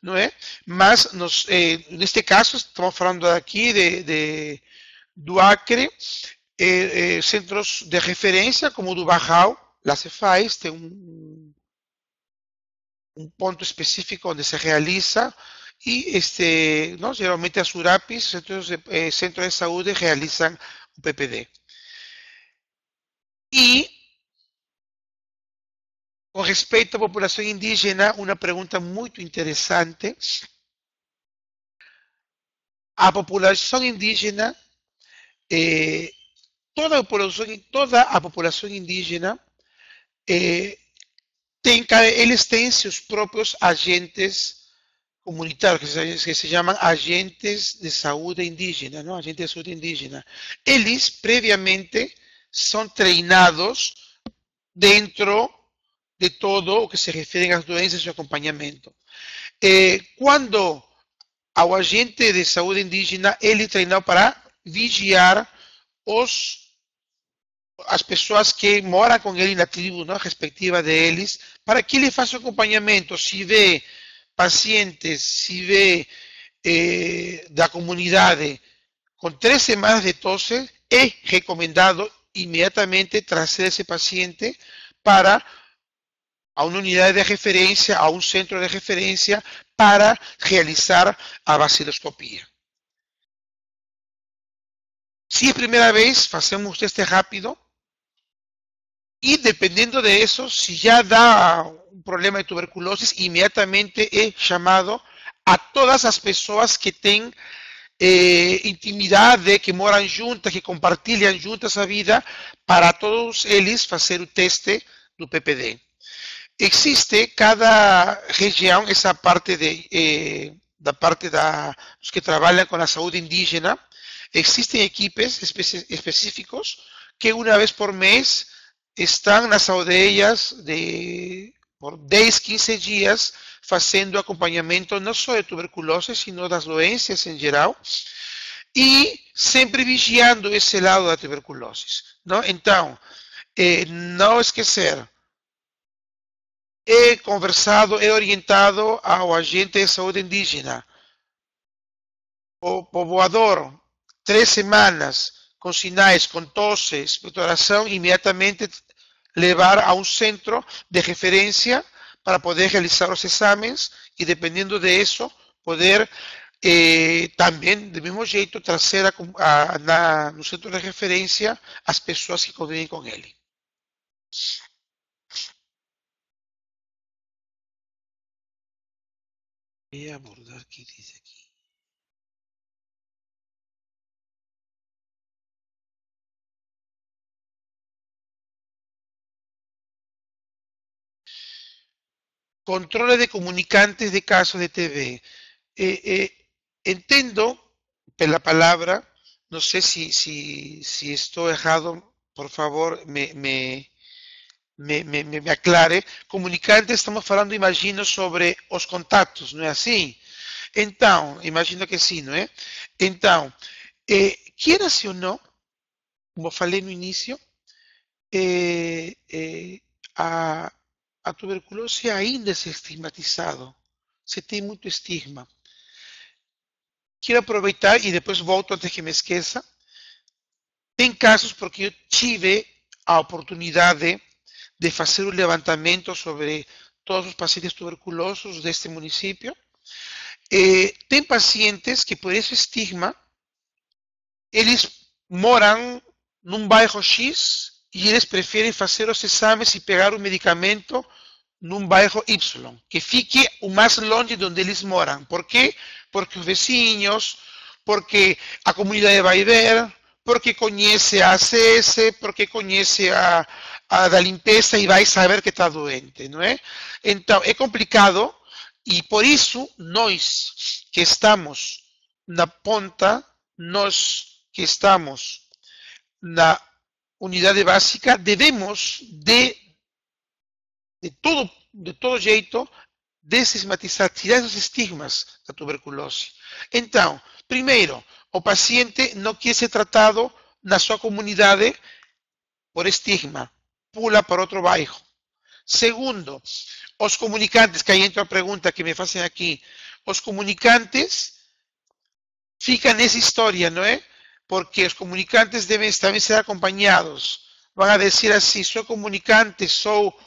não é? Mas neste caso, estamos falando aqui do Acre, centros de referência como o do Barral, lá se faz, tem um ponto específico onde se realiza e não, geralmente as URAPs, centros de saúde, realizam o PPD. E, com respeito à população indígena, uma pergunta muito interessante. A população indígena, toda a população indígena, eles têm seus próprios agentes comunitários, que se chamam agentes de saúde indígena, não? Agentes de saúde indígena. Eles, previamente, são treinados dentro de todo o que se refere às doenças e acompanhamento. Quando ao agente de saúde indígena, ele é treinado para vigiar as pessoas que moram com ele na tribo, não, respectiva deles, para que ele faça o acompanhamento. Se vê pacientes, se vê da comunidade com 3 semanas de tosse, é recomendado imediatamente trazer esse paciente para a uma unidade de referência, a um centro de referência, para realizar a baciloscopia. Se é a primeira vez, fazemos um teste rápido E dependendo de isso, se já dá um problema de tuberculose, imediatamente é chamado a todas as pessoas que têm intimidade, que moram juntas, que compartilham juntas a vida, para todos eles fazer o teste do PPD. Existe cada região, essa parte da parte dos que trabalham com a saúde indígena, existem equipes específicos que uma vez por mês estão nas aldeias por 10, 15 dias fazendo acompanhamento não só de tuberculose, sino das doenças em geral, e sempre vigiando esse lado da tuberculose. Não? Então, não esquecer, é conversado, é orientado ao agente de saúde indígena, o povoador, 3 semanas com sinais, com tosse, expectoração, imediatamente levar a um centro de referência para poder realizar os exames e, dependendo disso, poder também, do mesmo jeito, trazer no centro de referência as pessoas que convivem com ele. Voy a abordar qué dice aquí. Controle de comunicantes de casos de TV. Entendo pela palavra, não sei se estou errado, por favor, me aclare. Comunicante, estamos falando, imagino, sobre os contatos, não é assim? Então, imagino que sim, não é? Então, queira-se ou não, como falei no início, a tuberculose ainda é estigmatizado. Se tem muito estigma. Quero aproveitar e depois volto antes que me esqueça. Tem casos porque eu tive a oportunidade de fazer um levantamento sobre todos os pacientes tuberculosos deste município. Tem pacientes que, por esse estigma, eles moram num bairro X e eles preferem fazer os exames e pegar o medicamento num bairro Y, que fique o mais longe de onde eles moram. Por quê? Porque os vizinhos, porque a comunidade vai ver, porque conhece a ACS, porque conhece a da limpeza e vai saber que está doente, não é? Então, é complicado e por isso nós que estamos na ponta, nós que estamos na unidade básica, devemos de todo jeito desestigmatizar, tirar os estigmas da tuberculose. Então, primeiro, o paciente não quer ser tratado na sua comunidade por estigma, pula para outro bairro. Segundo, os comunicantes, que aí entra a pergunta que me fazem aqui, os comunicantes ficam nessa história, não é? Porque os comunicantes devem também ser acompanhados. Vão a dizer assim, sou comunicante, sou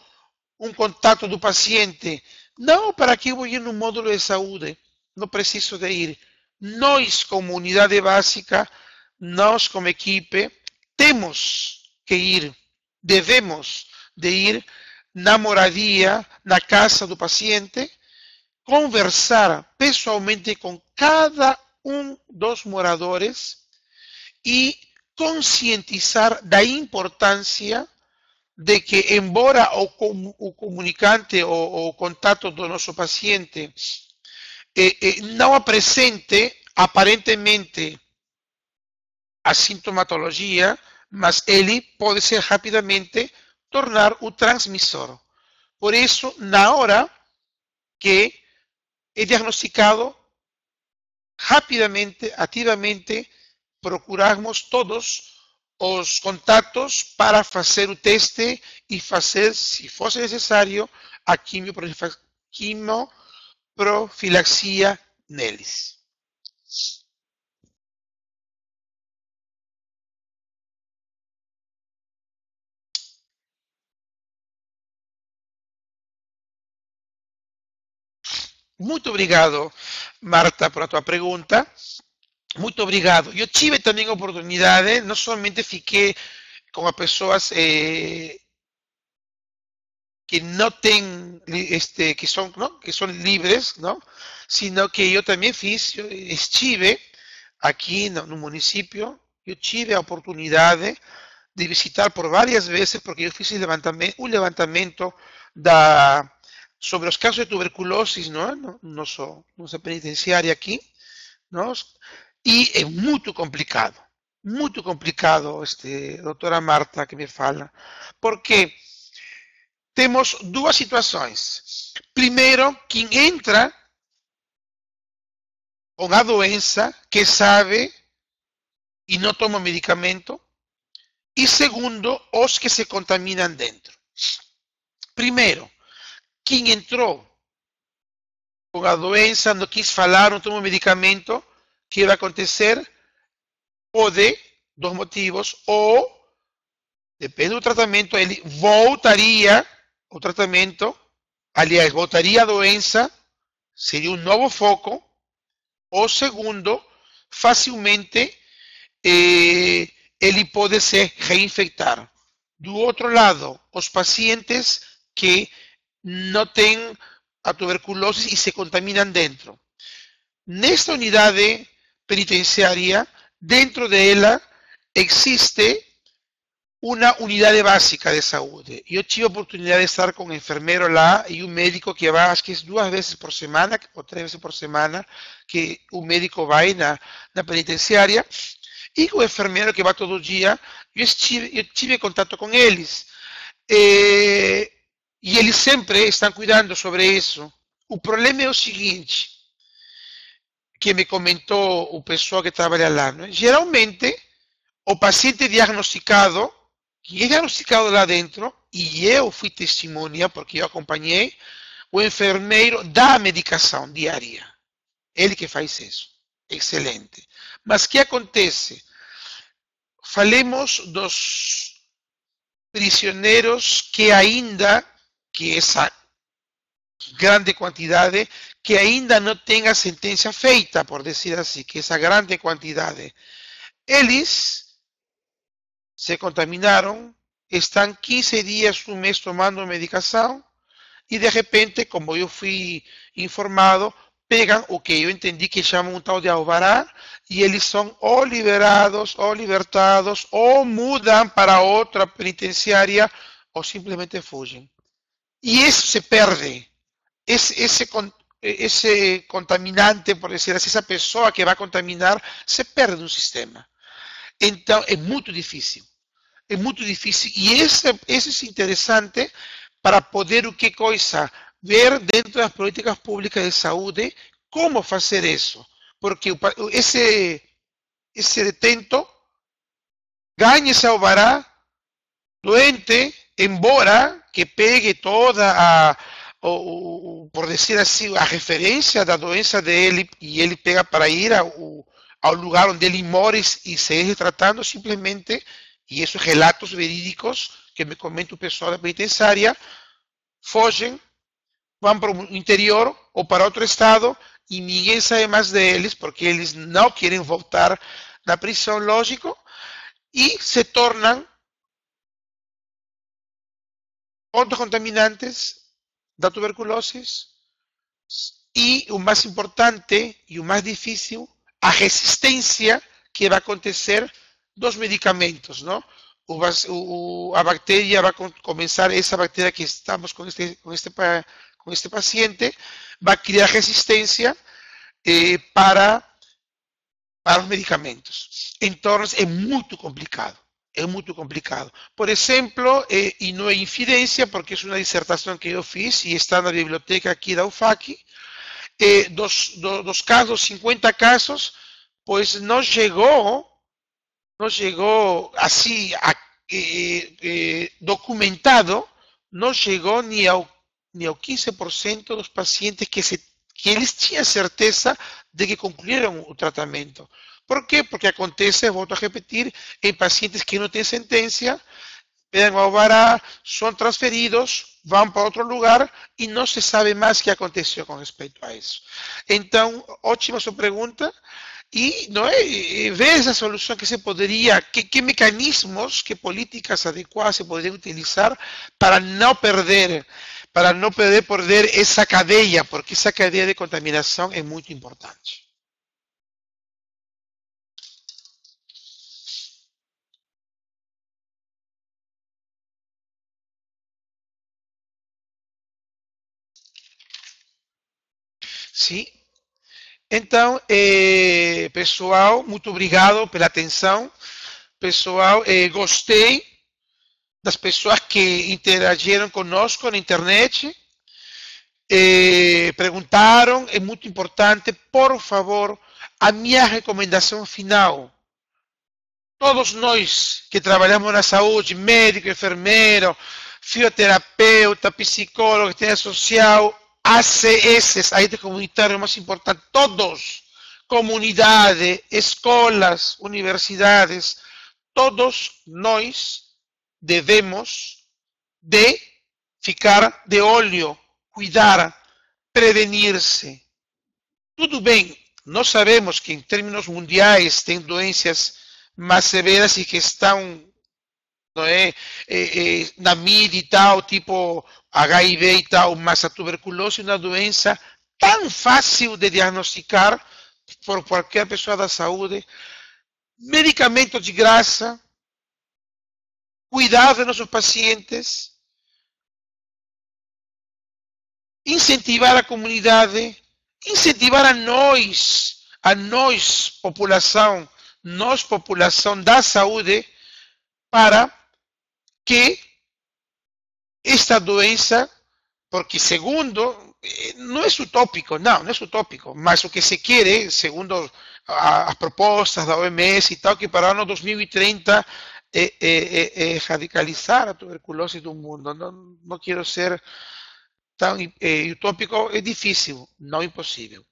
um contato do paciente. Não, para que eu vou ir no módulo de saúde? Não preciso de ir. Nós, como unidade básica, nós, como equipe, temos que ir, devemos de ir na moradia, na casa do paciente, conversar pessoalmente com cada um dos moradores e conscientizar da importância de que, embora o comunicante ou o contato do nosso paciente não apresente aparentemente a sintomatologia, mas ele pode ser rapidamente tornar o transmissor. Por isso, na hora que é diagnosticado, rapidamente, ativamente, procurarmos todos os contatos para fazer o teste e fazer, se fosse necessário, a quimioprofilaxia neles. Muito obrigado, Marta, por a tua pergunta. Muito obrigado. Eu tive também a oportunidade, não somente fiquei com as pessoas que não tem, que são livres, não? Sino que eu também estive aqui no município, eu tive a oportunidade de visitar por várias vezes, porque eu fiz um levantamento sobre os casos de tuberculose, não? Nossa penitenciária aqui, não? E é muito complicado, doutora Marta, que me fala, porque temos duas situações. Primeiro, quem entra com a doença, que sabe e não toma medicamento. E segundo, os que se contaminam dentro. Primeiro, quem entrou com a doença, não quis falar, não tomou medicamento, o que vai acontecer? Pode, dois motivos, ou, depende do tratamento, ele voltaria ao tratamento, aliás, voltaria a doença, seria um novo foco, ou segundo, facilmente ele pode se reinfectar. Do outro lado, os pacientes que não têm a tuberculose e se contaminam dentro. Nesta unidade penitenciária, dentro dela, existe uma unidade básica de saúde. Eu tive a oportunidade de estar com um enfermeiro lá e um médico que vai, acho que 2 vezes por semana, ou 3 vezes por semana, que o médico vai na penitenciária. E o enfermeiro que vai todo dia, eu tive contato com eles. E eles sempre estão cuidando sobre isso. O problema é o seguinte, que me comentou o pessoal que trabalha lá. Né? Geralmente, o paciente diagnosticado, que é diagnosticado lá dentro, e eu fui testemunha, porque eu acompanhei, o enfermeiro dá a medicação diária. Ele que faz isso. Excelente. Mas o que acontece? Falemos dos prisioneiros que essa grande quantidade, que ainda não tem a sentença feita, por dizer assim, que essa grande quantidade. Eles se contaminaram, estão 15 dias, um mês tomando medicação, e de repente, como eu fui informado, pegam o que eu entendi que chamam um tal de alvará, e eles são ou liberados, ou libertados, ou mudam para outra penitenciária, ou simplesmente fogem. E isso se perde. Esse contaminante, por dizer assim, essa pessoa que vai contaminar, se perde no sistema. Então, é muito difícil. É muito difícil. E isso é interessante para poder o que coisa? Ver dentro das políticas públicas de saúde como fazer isso. Porque esse detento ganha esse alvará doente, embora que pegue toda por dizer assim, a referência da doença dele e ele pega para ir ao lugar onde ele mora e se tratando simplesmente, e esses relatos verídicos que me comenta o pessoal da penitenciária, fogem, vão para o interior ou para outro estado e ninguém sabe mais deles, porque eles não querem voltar na prisão, lógico, e se tornam pontos contaminantes da tuberculose e o mais importante e o mais difícil, a resistência que vai acontecer dos medicamentos, não? A bactéria vai começar, essa bactéria que estamos com este paciente, vai criar resistência para os medicamentos. Então, é muito complicado. É muito complicado. Por exemplo, e não é incidência, porque é uma dissertação que eu fiz e está na biblioteca aqui da UFAC, dos casos, 50 casos, pois não chegou assim documentado, não chegou nem ao 15% dos pacientes que eles tinham certeza de que concluíram o tratamento. Por quê? Porque acontece, volto a repetir, em pacientes que não têm sentença, pedem o alvará, são transferidos, vão para outro lugar e não se sabe mais o que aconteceu com respeito a isso. Então, ótima sua pergunta. e, não é, e ver essa solução que se poderia, que mecanismos, que políticas adequadas se poderiam utilizar para não perder essa cadeia, porque essa cadeia de contaminação é muito importante. Sim. Então, pessoal, muito obrigado pela atenção. Pessoal, gostei das pessoas que interagiram conosco na internet, perguntaram, é muito importante, por favor, a minha recomendação final. Todos nós que trabalhamos na saúde, médico, enfermeiro, fisioterapeuta, psicólogo, assistente social, ACS, agentes comunitários mais importantes, todos, comunidade, escolas, universidades, todos nós devemos de ficar de olho, cuidar, prevenir-se. Tudo bem, nós sabemos que em termos mundiais tem doenças mais severas e que estão, não é, na mídia e tal, tipo HIV e tal, mas a tuberculose é uma doença tão fácil de diagnosticar por qualquer pessoa da saúde, medicamento de graça, cuidar de nossos pacientes, incentivar a comunidade, incentivar a nós, população da saúde, para que esta doença, porque segundo, não é utópico, não é utópico, mas o que se quer, segundo as propostas da OMS e tal, que para o ano 2030 radicalizar a tuberculose do mundo. Não quero ser tão utópico, é difícil, não impossível.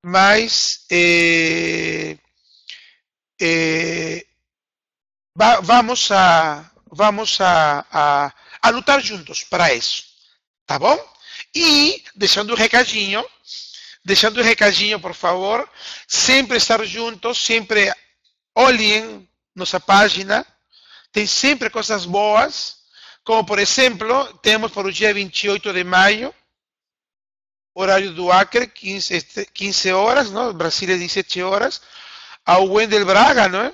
Mas vamos a lutar juntos para isso, tá bom? E deixando um recadinho, por favor, sempre estar juntos, sempre olhem nossa página, tem sempre coisas boas, como por exemplo, temos para o dia 28 de maio, horário do Acre, 15 horas, não? Brasília 17 horas, ao Wendel Braga, não é?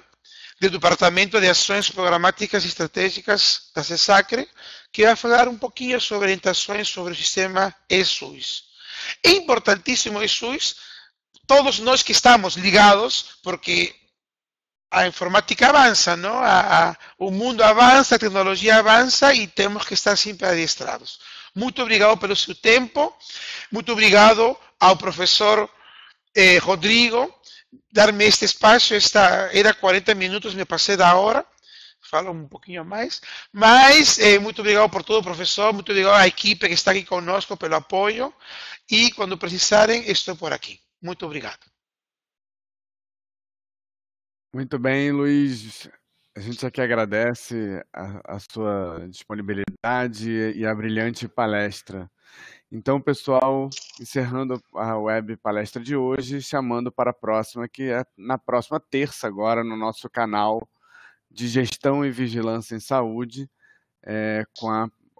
Do Departamento de Ações Programáticas e Estratégicas da CESACRE, que vai falar um pouquinho sobre orientações sobre o sistema eSUS. É importantíssimo o eSUS, todos nós que estamos ligados, porque a informática avança, não? O mundo avança, a tecnologia avança e temos que estar sempre adestrados. Muito obrigado pelo seu tempo, muito obrigado ao professor Rodrigo, dar-me este espaço, era 40 minutos, me passei da hora, falo um pouquinho mais, mas muito obrigado por tudo, professor, muito obrigado à equipe que está aqui conosco pelo apoio, e quando precisarem, estou por aqui. Muito obrigado. Muito bem, Luiz. A gente aqui agradece a sua disponibilidade e a brilhante palestra. Então, pessoal, encerrando a web palestra de hoje, chamando para a próxima, que é na próxima terça, agora, no nosso canal de Gestão e Vigilância em Saúde, com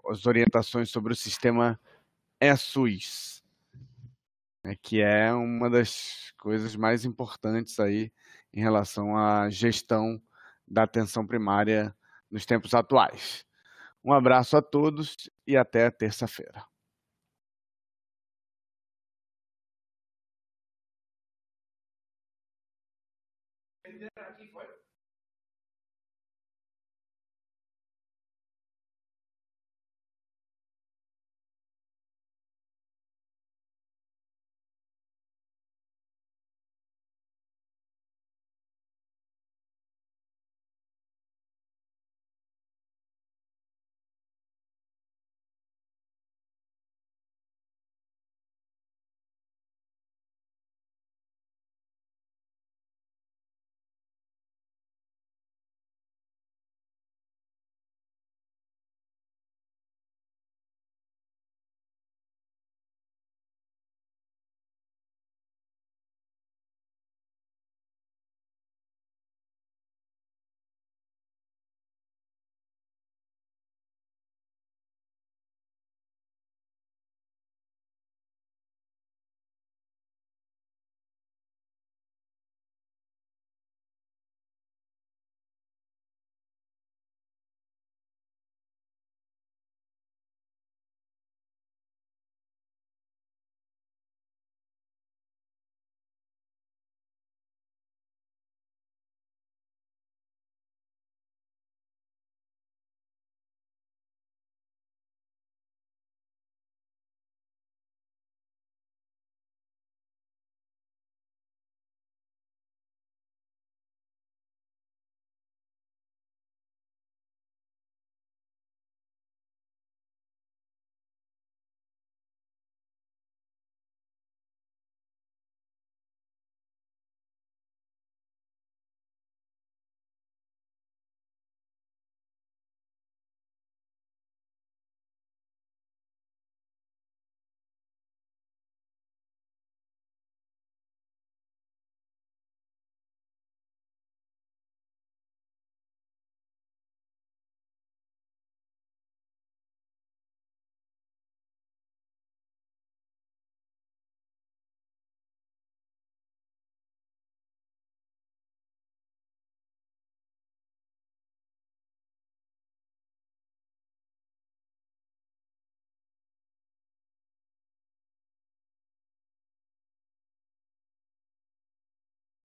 as orientações sobre o sistema eSUS, que é uma das coisas mais importantes aí em relação à gestão da atenção primária nos tempos atuais. Um abraço a todos e até terça-feira. Aqui foi.